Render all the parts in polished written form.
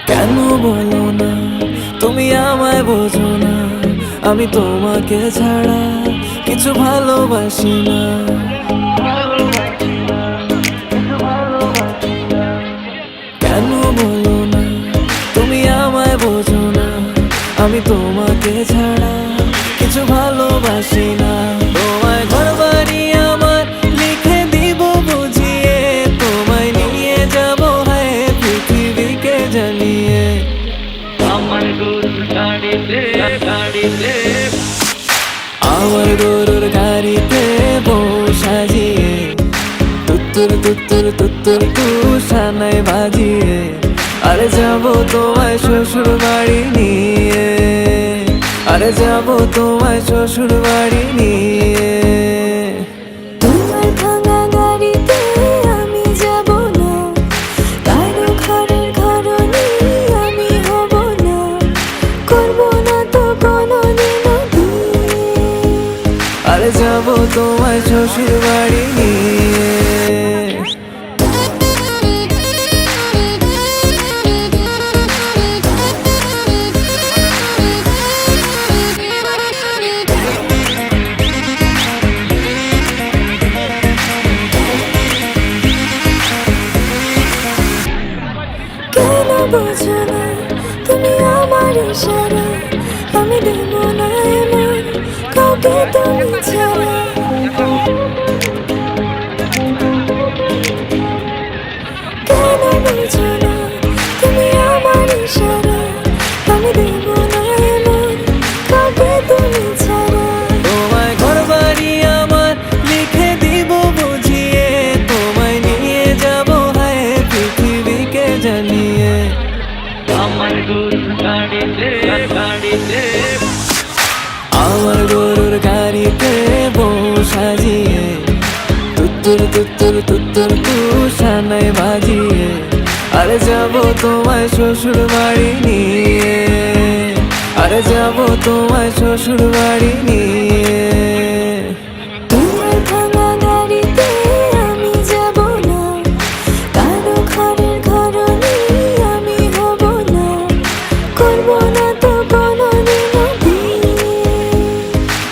কেন বলো না তুমি আমায় বোঝো না, আমি তোমাকে ছাড়া কিছু ভালোবাসি না। কেন বলো না তুমি আমায় বোঝো না, আমি তোমাকে ছাড়া কিছু ভালোবাসি না। তোমায় ঘর বাড়ি আমার লিখে দিব বুঝিয়ে, তোমায় নিয়ে যাবো হ্যাঁ পৃথিবীকে জানিয়ে। আমার গরুর গাড়িতে গাড়িতে আমার গরুর গাড়িতে বউ সাজিয়ে, তুত্তুর তুত্তুর তুত্তুর তুষানায় বাজিয়ে, আরে যাবো তোমায় শ্বশুর বাড়ি নিয়ে, আরে যাবো তোমায় শ্বশুর বাড়ি নিয়ে। তোমার ভাঙা গাড়িতে আমি যাব না, কারো ঘরের ঘরনি আমি হব না, করব না তো কোনোদিনও বিয়ে। আরে যাবো তোমায় শ্বশুর বাড়ি নিয়ে। কেন বোঝো না তুমি আমার ইশারা, আমি দেব না এমন কাউকে তুমি ছাড়া। কেন বোঝো না তুমি আমার ইশারা, আমি দেব না এমন কাউকে তুমি ছাড়া। তোমায় ঘর বাড়ি আমার লিখে দিব বুঝিয়ে, তোমায় নিয়ে যাবো হ্যাঁ পৃথিবীকে জানিয়ে। আমার গরুর গাড়িতে গাড়িতে আমার গরুর গাড়িতে বউ সাজিয়ে, তুত্তুর তুত্তুর তুত্তুর তুষানায় বাজিয়ে, আরে যাবো তোমায় শ্বশুর বাড়ি নিয়ে, আরে যাবো তোমায় শ্বশুর বাড়ি নিয়ে। তোমার ভাঙা গাড়িতে আমি যাব না, কারো ঘরের ঘরনি আমি হব না, করব না তো কোনোদিনও বিয়ে।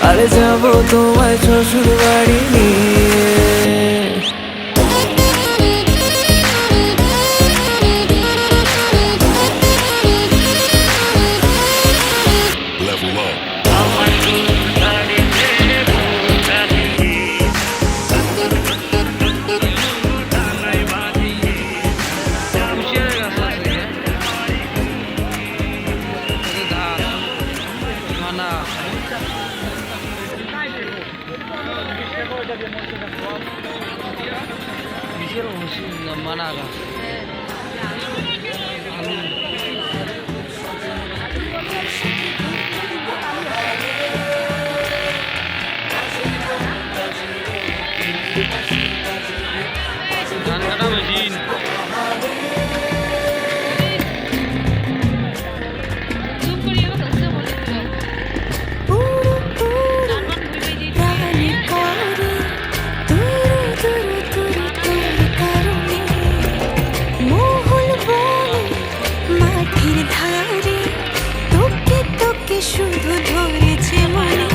আরে যাবো তোমায় শ্বশুর বাড়ি নিয়ে। আমার গরুর গাড়িতে মানাগা ধান কাটা মেশিন প্রাণে করে তুরু তুরু তুরু তোর কারণে, মহল বনে মাটির ধারে তোকে তোকে শুধু ধরেছে মনে।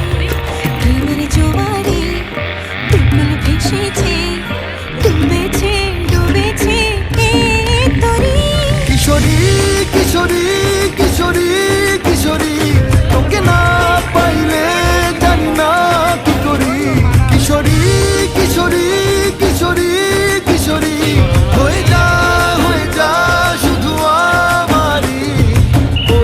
প্রেমের জোয়ারে তুমুল ভেসেছে, ডুবেছে ডুবেছে এ তরি। কিশোরী কিশোরী কিশোরী কিশোরী, তোকে না পাইলে জানি না কি করি। কিশোরী কিশোরী কিশোরী কিশোরী, হয়ে যা শুধু আমারই। ও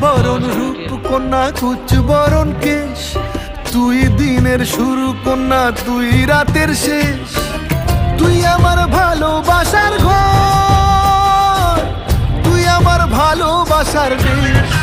বরণ রূপ কন্যা কুচ বরণ কেশ, তুই দিনের শুরু কন্যা তুই রাতের শেষ, তুই আমার ভালোবাসার ঘর, তুই আমার ভালোবাসার দেশ।